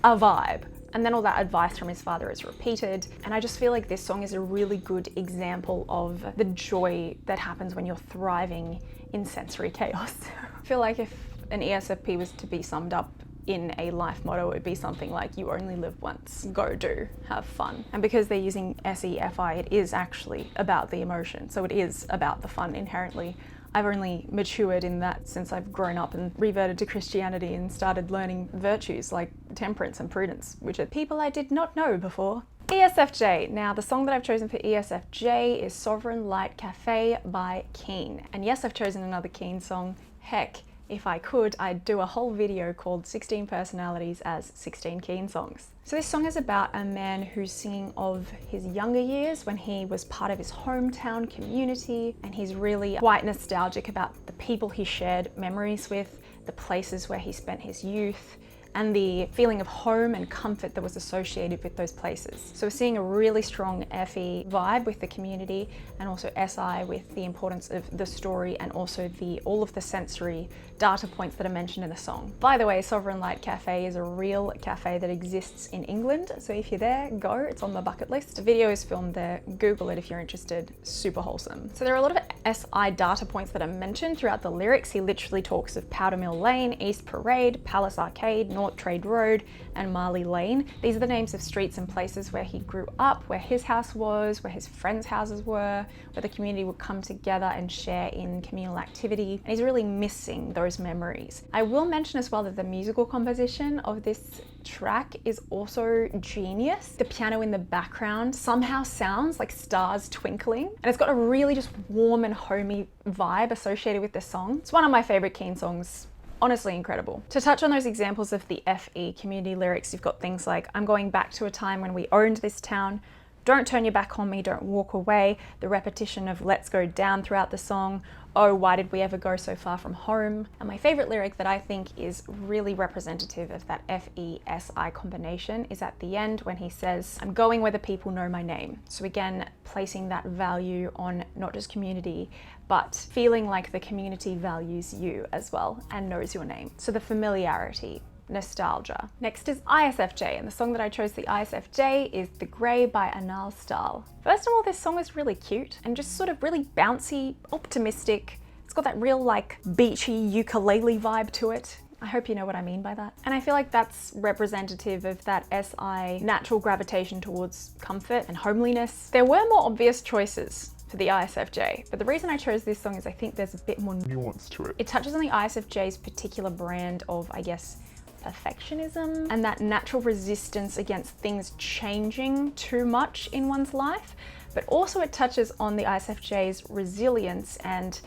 a vibe. And then all that advice from his father is repeated. And I just feel like this song is a really good example of the joy that happens when you're thriving in sensory chaos. I feel like if an ESFP was to be summed up in a life motto, it would be something like, you only live once, go do, have fun. And because they're using SEFI, it is actually about the emotion. So it is about the fun inherently. I've only matured in that since I've grown up and reverted to Christianity and started learning virtues like temperance and prudence, which are people I did not know before. ESFJ. Now, the song that I've chosen for ESFJ is Sovereign Light Cafe by Keen. And yes, I've chosen another Keen song. Heck, if I could, I'd do a whole video called 16 Personalities as 16 Keen Songs. So this song is about a man who's singing of his younger years when he was part of his hometown community, and he's really quite nostalgic about the people he shared memories with, the places where he spent his youth, and the feeling of home and comfort that was associated with those places. So we're seeing a really strong FE vibe with the community, and also SI with the importance of the story and also all of the sensory data points that are mentioned in the song. By the way, Sovereign Light Cafe is a real cafe that exists in England. So if you're there, go, it's on my bucket list. The video is filmed there, Google it if you're interested, super wholesome. So there are a lot of SI data points that are mentioned throughout the lyrics. He literally talks of Powder Mill Lane, East Parade, Palace Arcade, North Trade Road, and Marley Lane. These are the names of streets and places where he grew up, where his house was, where his friends' houses were, where the community would come together and share in communal activity. And he's really missing those memories. I will mention as well that the musical composition of this track is also genius. The piano in the background somehow sounds like stars twinkling, and it's got a really just warm and homey vibe associated with the song. It's one of my favorite Keen songs. Honestly incredible. To touch on those examples of the FE community lyrics, you've got things like, I'm going back to a time when we owned this town, don't turn your back on me, don't walk away, the repetition of let's go down throughout the song, oh, why did we ever go so far from home? And my favorite lyric that I think is really representative of that FE-SI combination is at the end when he says, I'm going where the people know my name. So again, placing that value on not just community, but feeling like the community values you as well and knows your name. So the familiarity, nostalgia. Next is ISFJ, and the song that I chose, the ISFJ, is The Grey by Anal Stahl. First of all, this song is really cute and just sort of really bouncy, optimistic. It's got that real like beachy ukulele vibe to it. I hope you know what I mean by that. And I feel like that's representative of that SI natural gravitation towards comfort and homeliness. There were more obvious choices for the ISFJ, but the reason I chose this song is I think there's a bit more Nuance to it. It touches on the ISFJ's particular brand of, I guess, perfectionism and that natural resistance against things changing too much in one's life, but also it touches on the ISFJ's resilience and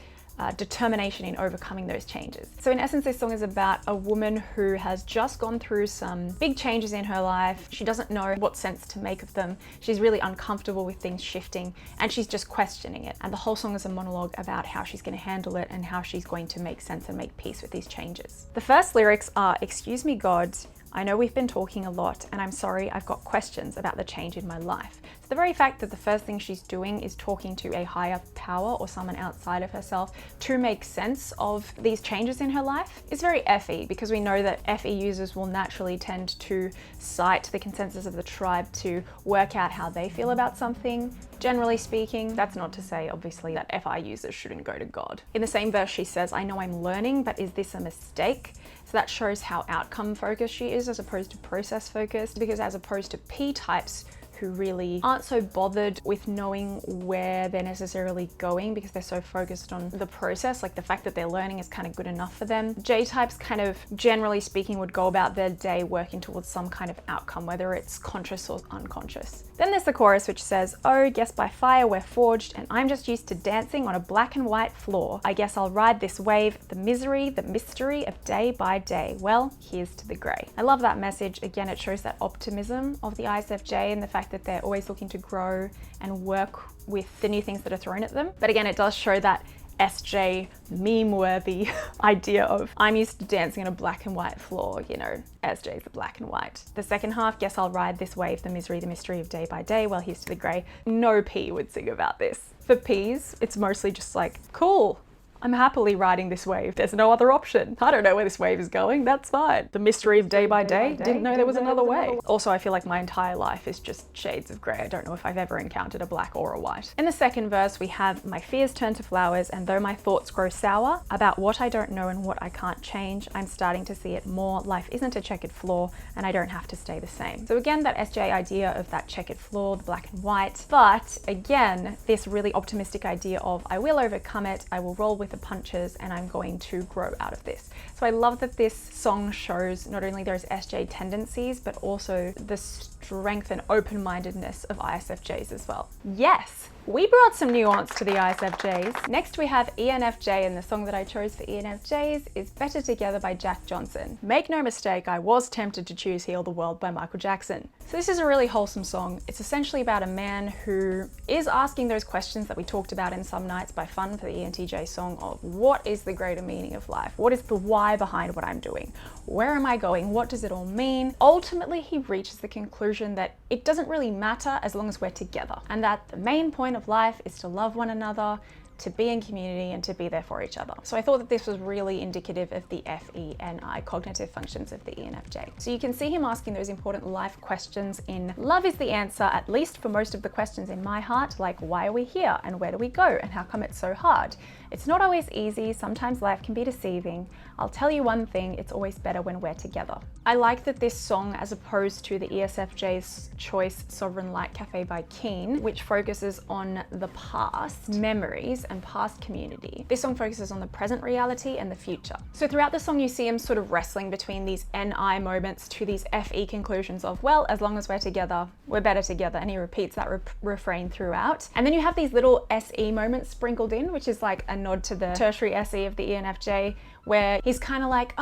determination in overcoming those changes. So in essence, this song is about a woman who has just gone through some big changes in her life. She doesn't know what sense to make of them. She's really uncomfortable with things shifting and she's just questioning it. And the whole song is a monologue about how she's going to handle it and how she's going to make sense and make peace with these changes. The first lyrics are, excuse me, God, I know we've been talking a lot and I'm sorry, I've got questions about the change in my life. So the very fact that the first thing she's doing is talking to a higher power or someone outside of herself to make sense of these changes in her life is very FE, because we know that FE users will naturally tend to cite the consensus of the tribe to work out how they feel about something. Generally speaking, that's not to say obviously that FI users shouldn't go to God. In the same verse she says, I know I'm learning, but is this a mistake? So that shows how outcome focused she is as opposed to process focused, because as opposed to P types who really aren't so bothered with knowing where they're necessarily going because they're so focused on the process, like the fact that they're learning is kind of good enough for them. J types kind of, generally speaking, would go about their day working towards some kind of outcome, whether it's conscious or unconscious. Then there's the chorus which says, oh, guess by fire we're forged and I'm just used to dancing on a black and white floor. I guess I'll ride this wave, the misery, the mystery of day by day. Well, here's to the grey. I love that message. Again, it shows that optimism of the ISFJ and the fact that they're always looking to grow and work with the new things that are thrown at them. But again, it does show that SJ meme-worthy idea of I'm used to dancing on a black and white floor, you know, SJ's the black and white. The second half, guess I'll ride this wave, the misery, the mystery of day by day. Well, here's to the grey. No P would sing about this. For Ps, it's mostly just like, cool, I'm happily riding this wave. There's no other option. I don't know where this wave is going. That's fine. The mystery of day by day. Didn't know there was another way. Also, I feel like my entire life is just shades of grey. I don't know if I've ever encountered a black or a white. In the second verse, we have my fears turn to flowers, and though my thoughts grow sour about what I don't know and what I can't change, I'm starting to see it more. Life isn't a checkered floor, and I don't have to stay the same. So again, that SJ idea of that checkered floor, the black and white, but again, this really optimistic idea of I will overcome it, I will roll with the punches, and I'm going to grow out of this. So I love that this song shows not only those SJ tendencies, but also the strength and open-mindedness of ISFJs as well. Yes, we brought some nuance to the ISFJs. Next we have ENFJ, and the song that I chose for ENFJs is Better Together by Jack Johnson. Make no mistake, I was tempted to choose Heal the World by Michael Jackson. So this is a really wholesome song. It's essentially about a man who is asking those questions that we talked about in Some Nights by Fun for the ENTJ song of what is the greater meaning of life? What is the why behind what I'm doing? Where am I going? What does it all mean? Ultimately, he reaches the conclusion that it doesn't really matter as long as we're together, and that the main point of life is to love one another, to be in community, and to be there for each other. So I thought that this was really indicative of the FENI, cognitive functions of the ENFJ. So you can see him asking those important life questions in Love is the Answer, at least for most of the questions in my heart, like why are we here and where do we go and how come it's so hard? It's not always easy, sometimes life can be deceiving. I'll tell you one thing, it's always better when we're together. I like that this song, as opposed to the ESFJ's choice Sovereign Light Cafe by Keen, which focuses on the past, memories, and past community. This song focuses on the present reality and the future. So throughout the song, you see him sort of wrestling between these NI moments to these FE conclusions of, well, as long as we're together, we're better together. And he repeats that refrain throughout. And then you have these little SE moments sprinkled in, which is like a nod to the tertiary SE of the ENFJ, where he's kind of like,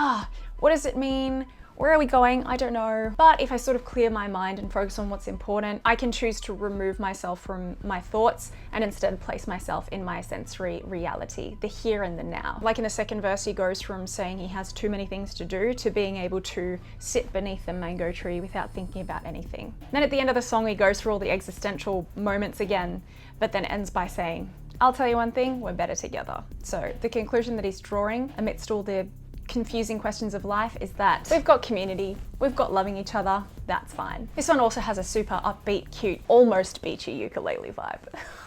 what does it mean? Where are we going? I don't know. But if I sort of clear my mind and focus on what's important, I can choose to remove myself from my thoughts and instead place myself in my sensory reality, the here and the now. Like in the second verse, he goes from saying he has too many things to do to being able to sit beneath the mango tree without thinking about anything. Then at the end of the song, he goes through all the existential moments again, but then ends by saying, I'll tell you one thing, we're better together. So the conclusion that he's drawing amidst all the confusing questions of life is that we've got community, we've got loving each other, that's fine. This one also has a super upbeat, cute, almost beachy ukulele vibe.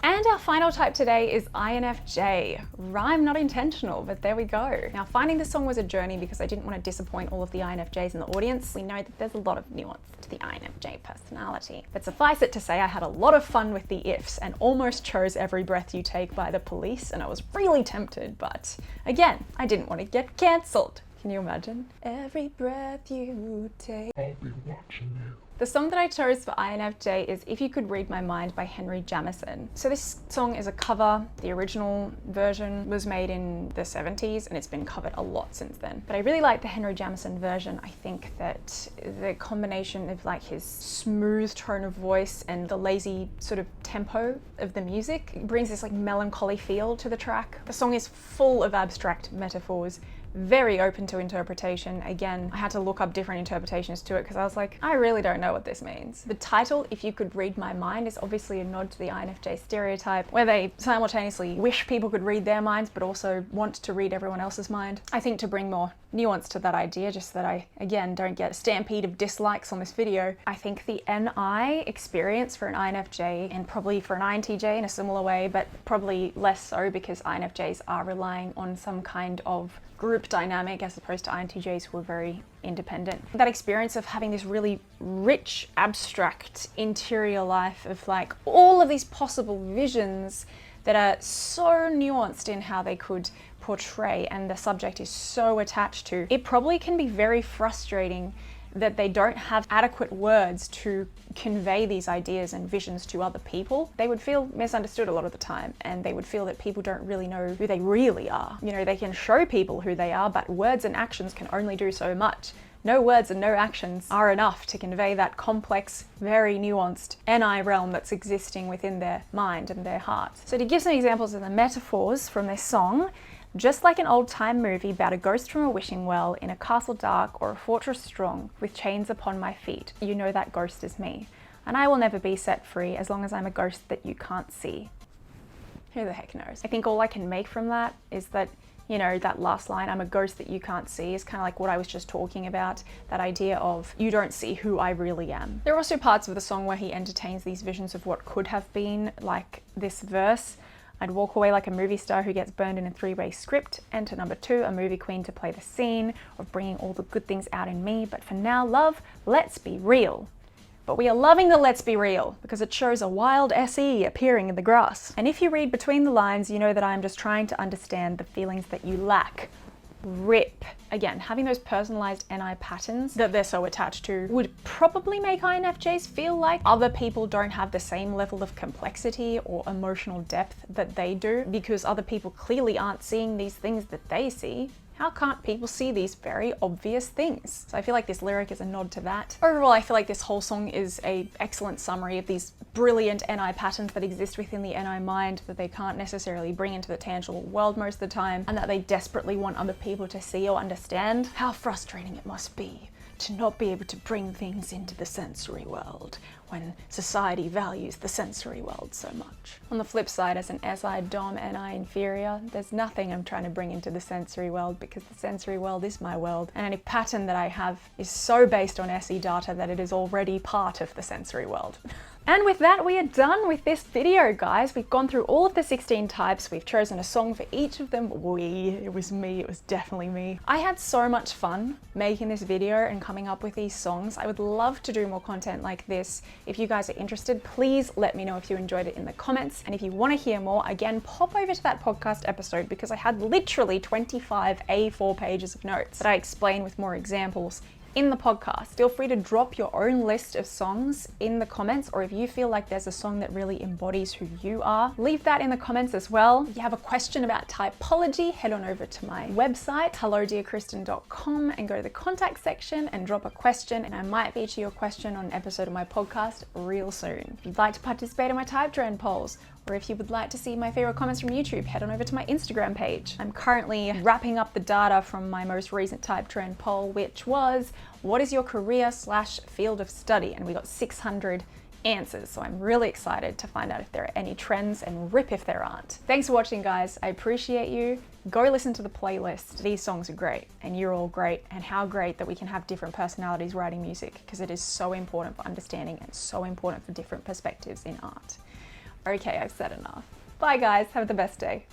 And our final type today is INFJ. Rhyme not intentional, but there we go. Now, finding this song was a journey because I didn't want to disappoint all of the INFJs in the audience. We know that there's a lot of nuance to the INFJ personality. But suffice it to say, I had a lot of fun with the ifs and almost chose Every Breath You Take by The Police, and I was really tempted, but again, I didn't want to get cancelled. Can you imagine? Every breath you take, I'll be watching you. The song that I chose for INFJ is If You Could Read My Mind by Henry Jamison. So this song is a cover. The original version was made in the 70s and it's been covered a lot since then. But I really like the Henry Jamison version. I think that the combination of like his smooth tone of voice and the lazy sort of tempo of the music brings this like melancholy feel to the track. The song is full of abstract metaphors, very open to interpretation. Again, I had to look up different interpretations to it because I was like, I really don't know what this means. The title, If You Could Read My Mind, is obviously a nod to the INFJ stereotype where they simultaneously wish people could read their minds but also want to read everyone else's mind. I think to bring more nuance to that idea, just so that I, again, don't get a stampede of dislikes on this video, I think the NI experience for an INFJ, and probably for an INTJ in a similar way, but probably less so because INFJs are relying on some kind of group dynamic as opposed to INTJs who are very independent. That experience of having this really rich, abstract interior life of like all of these possible visions that are so nuanced in how they could portray and the subject is so attached to, it probably can be very frustrating that they don't have adequate words to convey these ideas and visions to other people. They would feel misunderstood a lot of the time, and they would feel that people don't really know who they really are. You know, they can show people who they are, but words and actions can only do so much. No words and no actions are enough to convey that complex, very nuanced NI realm that's existing within their mind and their heart. So to give some examples of the metaphors from this song, just like an old-time movie about a ghost from a wishing well in a castle dark or a fortress strong with chains upon my feet, you know that ghost is me. And I will never be set free as long as I'm a ghost that you can't see. Who the heck knows? I think all I can make from that is that, you know, that last line, I'm a ghost that you can't see, is kind of like what I was just talking about, that idea of you don't see who I really am. There are also parts of the song where he entertains these visions of what could have been, like this verse. I'd walk away like a movie star who gets burned in a 3-way script. Enter number 2, a movie queen to play the scene of bringing all the good things out in me. But for now, love, let's be real. But we are loving the let's be real because it shows a wild SE appearing in the grass. And if you read between the lines, you know that I'm just trying to understand the feelings that you lack. RIP. Again, having those personalized NI patterns that they're so attached to would probably make INFJs feel like other people don't have the same level of complexity or emotional depth that they do, because other people clearly aren't seeing these things that they see. How can't people see these very obvious things? So I feel like this lyric is a nod to that. Overall, I feel like this whole song is an excellent summary of these brilliant NI patterns that exist within the NI mind that they can't necessarily bring into the tangible world most of the time, and that they desperately want other people to see or understand. How frustrating it must be to not be able to bring things into the sensory world when society values the sensory world so much. On the flip side, as an SI Dom NI inferior, there's nothing I'm trying to bring into the sensory world because the sensory world is my world, and any pattern that I have is so based on SE data that it is already part of the sensory world. And with that, we are done with this video, guys. We've gone through all of the 16 types. We've chosen a song for each of them. It was me, it was definitely me. I had so much fun making this video and coming up with these songs. I would love to do more content like this. If you guys are interested, please let me know if you enjoyed it in the comments. And if you want to hear more, again, pop over to that podcast episode because I had literally 25 A4 pages of notes that I explain with more examples in the podcast. Feel free to drop your own list of songs in the comments, or if you feel like there's a song that really embodies who you are, leave that in the comments as well. If you have a question about typology, head on over to my website, hellodearkristen.com, and go to the contact section and drop a question, and I might feature your question on an episode of my podcast real soon. If you'd like to participate in my type trend polls, or if you would like to see my favorite comments from YouTube, head on over to my Instagram page. I'm currently wrapping up the data from my most recent type trend poll, which was, what is your career/field of study? And we got 600 answers. So I'm really excited to find out if there are any trends, and rip if there aren't. Thanks for watching, guys. I appreciate you. Go listen to the playlist. These songs are great, and you're all great, and how great that we can have different personalities writing music, because it is so important for understanding and so important for different perspectives in art. Okay, I've said enough. Bye guys, have the best day.